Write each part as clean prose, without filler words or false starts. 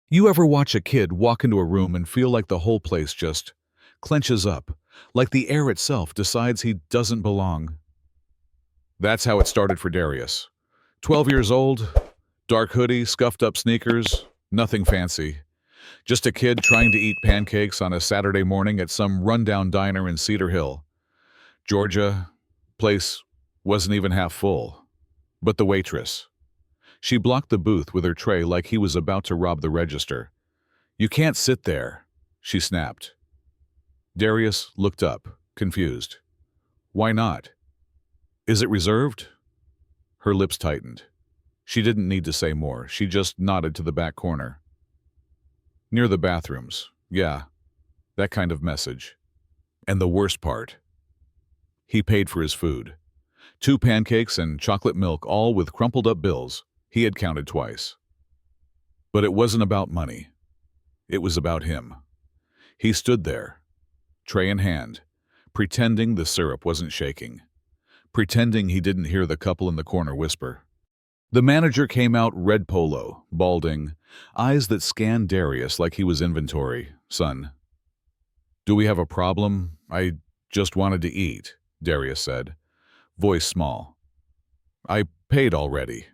You ever watch a kid walk into a room and feel like the whole place just clenches up, like the air itself decides he doesn't belong? That's how it started for Darius. 12 years old, dark hoodie, scuffed up sneakers, nothing fancy. Just a kid trying to eat pancakes on a Saturday morning at some rundown diner in Cedar Hill, Georgia. Place wasn't even half full. But the waitress. She blocked the booth with her tray like he was about to rob the register. "You can't sit there," she snapped. Darius looked up, confused. "Why not? Is it reserved?" Her lips tightened. She didn't need to say more. She just nodded to the back corner. "Near the bathrooms. Yeah, that kind of message." And the worst part. He paid for his food. 2 pancakes and chocolate milk, all with crumpled up bills. He had counted twice. But it wasn't about money. It was about him. He stood there, tray in hand, pretending the syrup wasn't shaking, pretending he didn't hear the couple in the corner whisper. The manager came out, red polo, balding, eyes that scanned Darius like he was inventory. "Son, do we have a problem? I just wanted to eat," Darius said, voice small. "I paid already."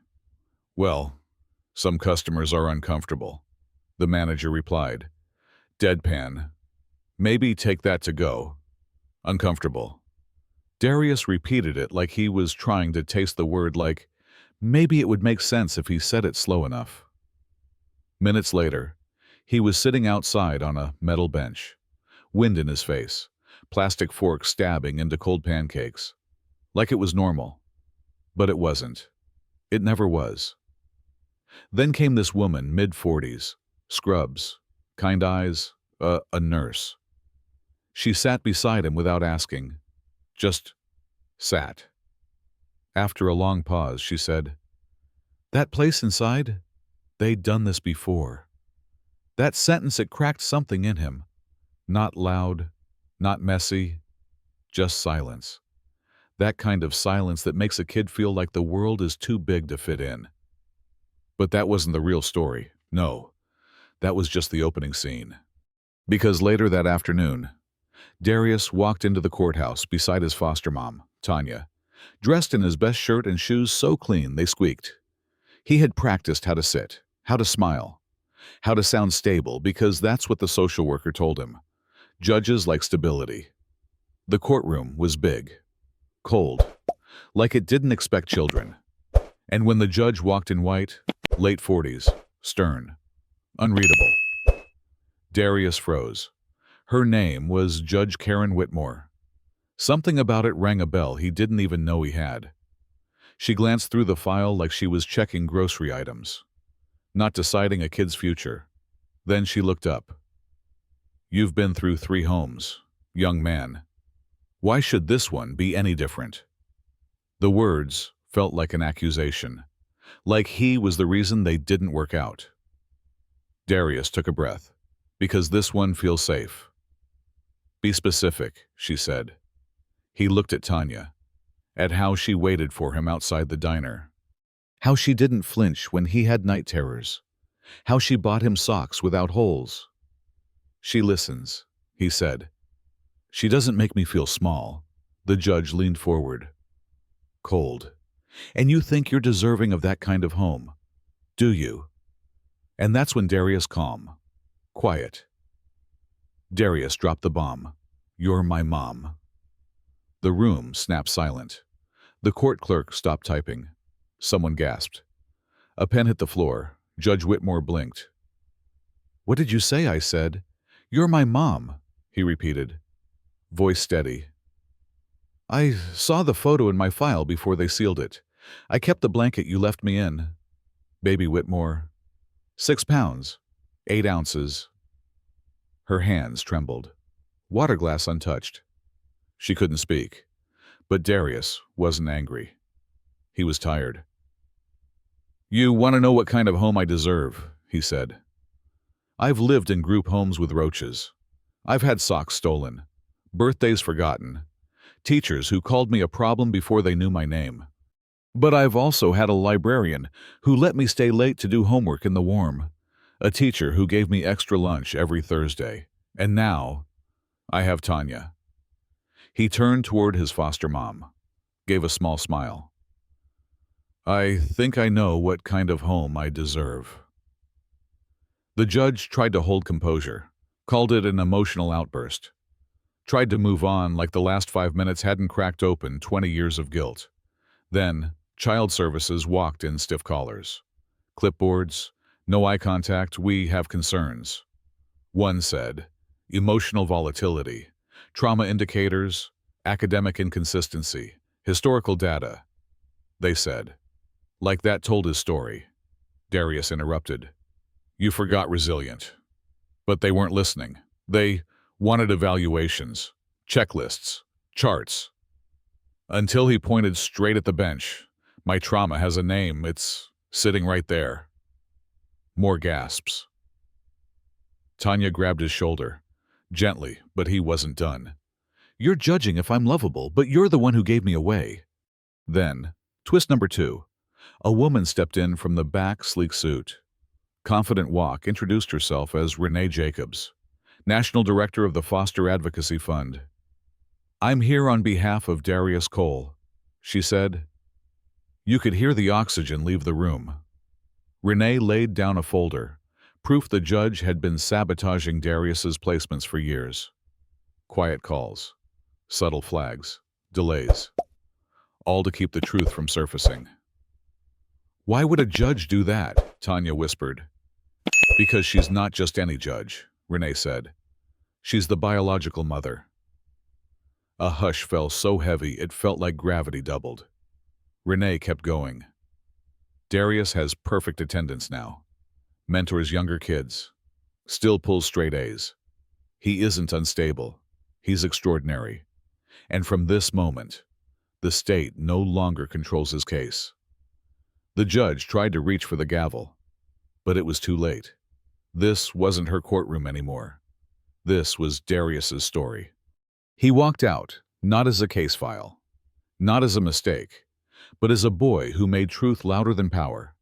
"Well, some customers are uncomfortable," the manager replied, deadpan. "Maybe take that to go. Uncomfortable." Darius repeated it like he was trying to taste the word, like maybe it would make sense if he said it slow enough. Minutes later, he was sitting outside on a metal bench, wind in his face, plastic forks stabbing into cold pancakes. Like it was normal. But it wasn't. It never was. Then came this woman, mid-40s, scrubs, kind eyes, a nurse. She sat beside him without asking. Just sat. After a long pause, she said, "That place inside? They'd done this before." That sentence, it cracked something in him. Not loud, not messy, just silence. That kind of silence that makes a kid feel like the world is too big to fit in. But that wasn't the real story. No, that was just the opening scene. Because later that afternoon, Darius walked into the courthouse beside his foster mom, Tanya, dressed in his best shirt and shoes so clean they squeaked. He had practiced how to sit, how to smile, how to sound stable, because that's what the social worker told him. Judges like stability. The courtroom was big, cold, like it didn't expect children. And when the judge walked in white, late 40s, stern, unreadable, Darius froze. Her name was Judge Karen Whitmore. Something about it rang a bell he didn't even know he had. She glanced through the file like she was checking grocery items, not deciding a kid's future. Then she looked up. "You've been through 3 homes, young man. Why should this one be any different?" The words felt like an accusation, like he was the reason they didn't work out. Darius took a breath. "Because this one feels safe." "Be specific," she said. He looked at Tanya, at how she waited for him outside the diner, how she didn't flinch when he had night terrors, how she bought him socks without holes. "She listens," he said. "She doesn't make me feel small." The judge leaned forward. "Cold. And you think you're deserving of that kind of home, do you?" And that's when Darius calm. Quiet. Darius dropped the bomb. "You're my mom." The room snapped silent. The court clerk stopped typing. Someone gasped. A pen hit the floor. Judge Whitmore blinked. "What did you say?" I said. "You're my mom," he repeated, voice steady. "I saw the photo in my file before they sealed it. I kept the blanket you left me in." Baby Whitmore. 6 pounds, 8 ounces. Her hands trembled. Water glass untouched. She couldn't speak. But Darius wasn't angry. He was tired. "You want to know what kind of home I deserve," he said. "I've lived in group homes with roaches. I've had socks stolen, birthdays forgotten, teachers who called me a problem before they knew my name. But I've also had a librarian who let me stay late to do homework in the warm, A teacher who gave me extra lunch every Thursday. And now, I have Tanya. He turned toward his foster mom, gave a small smile. I think I know what kind of home I deserve. The judge tried to hold composure, called it an emotional outburst, tried to move on like the last 5 minutes hadn't cracked open 20 years of guilt. Then, child services walked in stiff collars. Clipboards, no eye contact, we have concerns. One said, emotional volatility, trauma indicators, academic inconsistency, historical data. They said, like that told his story. Darius interrupted. You forgot resilient. But they weren't listening. They wanted evaluations, checklists, charts. Until he pointed straight at the bench. My trauma has a name, it's sitting right there. More gasps. Tanya grabbed his shoulder, gently, but he wasn't done. You're judging if I'm lovable, but you're the one who gave me away. Then, twist number 2. A woman stepped in from the back, sleek suit. Confident walk, introduced herself as Renee Jacobs, National Director of the Foster Advocacy Fund. I'm here on behalf of Darius Cole, she said. You could hear the oxygen leave the room. Renee laid down a folder, proof the judge had been sabotaging Darius's placements for years. Quiet calls, subtle flags, delays, all to keep the truth from surfacing. Why would a judge do that? Tanya whispered. Because she's not just any judge, Renee said. She's the biological mother. A hush fell so heavy it felt like gravity doubled. Renee kept going. Darius has perfect attendance now. Mentors younger kids. Still pulls straight A's. He isn't unstable. He's extraordinary. And from this moment, the state no longer controls his case. The judge tried to reach for the gavel, but it was too late. This wasn't her courtroom anymore. This was Darius's story. He walked out, not as a case file, not as a mistake, but as a boy who made truth louder than power,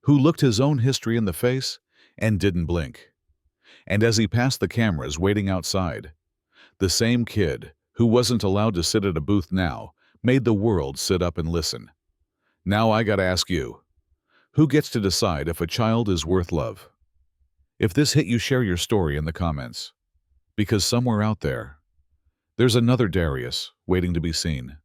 who looked his own history in the face and didn't blink. And as he passed the cameras waiting outside, the same kid who wasn't allowed to sit at a booth now made the world sit up and listen. Now I gotta ask you, who gets to decide if a child is worth love? If this hit you, share your story in the comments. Because somewhere out there, there's another Darius waiting to be seen.